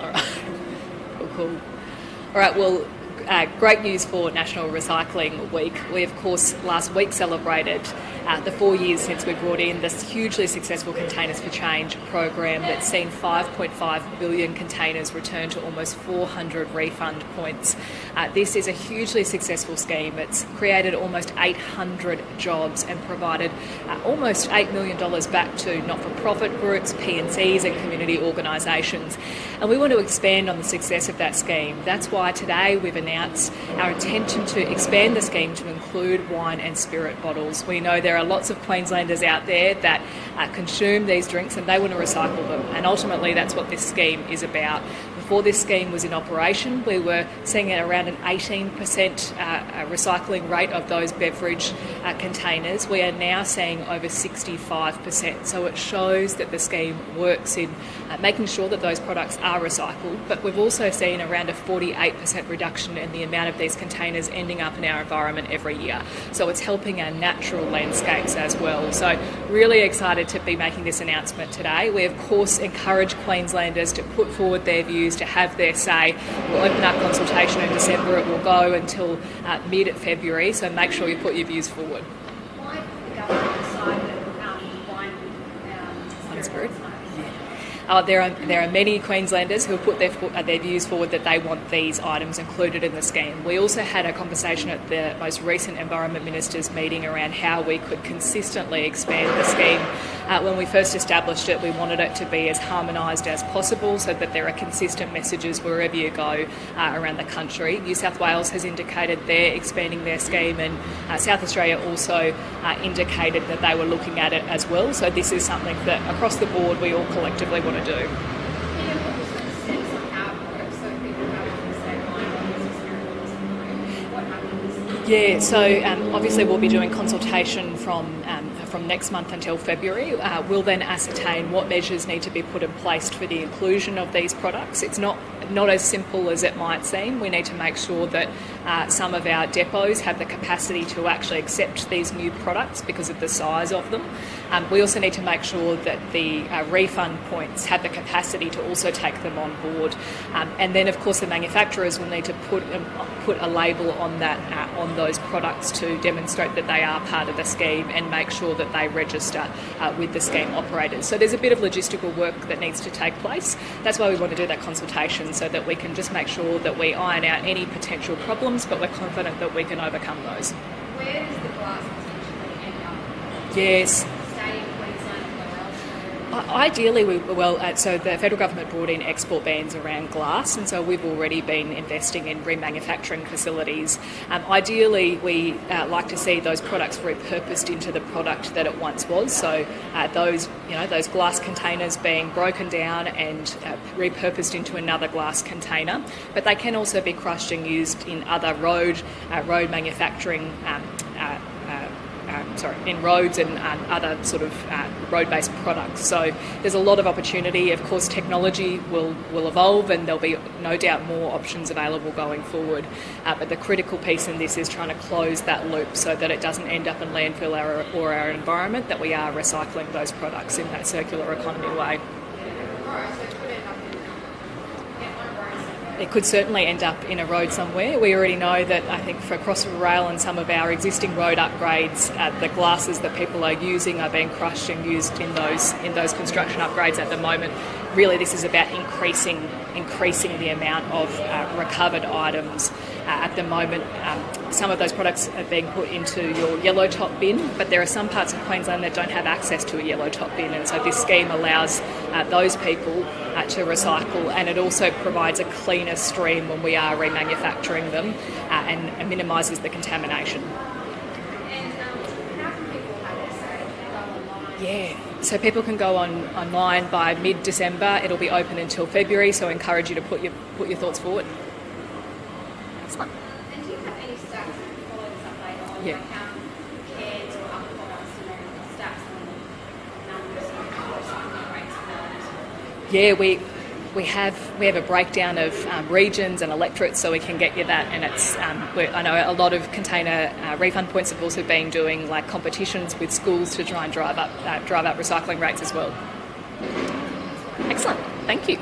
All right. Cool. All right, well, great news for National Recycling Week. We, of course, last week celebrated the 4 years since we brought in this hugely successful Containers for Change program that's seen 5.5 billion containers returned to almost 400 refund points. This is a hugely successful scheme. It's created almost 800 jobs and provided almost $8 million back to not-for-profit groups, P&Cs and community organisations. And we want to expand on the success of that scheme. That's why today we've announced our intention to expand the scheme to include wine and spirit bottles. We know there are lots of Queenslanders out there that consume these drinks and they want to recycle them, and ultimately that's what this scheme is about. Before this scheme was in operation, we were seeing around an 18% recycling rate of those beverage containers. We are now seeing over 65%. So it shows that the scheme works in making sure that those products are recycled, but we've also seen around a 48% reduction in the amount of these containers ending up in our environment every year. So it's helping our natural landscapes as well. So really excited to be making this announcement today. We of course encourage Queenslanders to put forward their views, to have their say. We'll open up consultation in December. It will go until mid-February, so make sure you put your views forward. Why did the government decide that wine spirit? There are many Queenslanders who have put their views forward that they want these items included in the scheme. We also had a conversation at the most recent Environment Ministers meeting around how we could consistently expand the scheme. When we first established it, we wanted it to be as harmonised as possible so that there are consistent messages wherever you go around the country. New South Wales has indicated they're expanding their scheme, and South Australia also indicated that they were looking at it as well. So this is something that across the board we all collectively want to do. Yeah, so obviously we'll be doing consultation from next month until February. We'll then ascertain what measures need to be put in place for the inclusion of these products. It's not as simple as it might seem. We need to make sure that some of our depots have the capacity to actually accept these new products because of the size of them. We also need to make sure that the refund points have the capacity to also take them on board. And then, of course, the manufacturers will need to put a label on that on those products to demonstrate that they are part of the scheme and make sure that they register with the scheme operators. So there's a bit of logistical work that needs to take place. That's why we want to do that consultation, so that we can just make sure that we iron out any potential problems, but we're confident that we can overcome those. Where does the glass potentially end up? Yes. Stay in Queensland or where else? Ideally, so the federal government brought in export bans around glass, and so we've already been investing in remanufacturing facilities. Ideally, we like to see those products repurposed into the product that it once was. So those glass containers being broken down and repurposed into another glass container, but they can also be crushed and used in other road manufacturing. In roads and other sort of road-based products. So there's a lot of opportunity. Of course, technology will evolve and there'll be no doubt more options available going forward. But the critical piece in this is trying to close that loop so that it doesn't end up in landfill or our environment, that we are recycling those products in that circular economy way. It could certainly end up in a road somewhere. We already know that, I think, for Crossriver Rail and some of our existing road upgrades, the glasses that people are using are being crushed and used in those construction upgrades at the moment. Really, this is about increasing the amount of recovered items. At the moment, some of those products are being put into your yellow top bin, but there are some parts of Queensland that don't have access to a yellow top bin, and so this scheme allows those people to recycle, and it also provides a cleaner stream when we are remanufacturing them and minimises the contamination. And how can people have their say? Can they go online? Yeah, so people can go online by mid-December. It'll be open until February, so I encourage you to put your thoughts forward. Excellent. And do you have any stats that follow this update on how cares or other products, stats on numbers of recycling rates? Yeah, we have a breakdown of regions and electorates, so we can get you that. And it's I know a lot of container refund points have also been doing like competitions with schools to try and drive up recycling rates as well. Excellent. Thank you.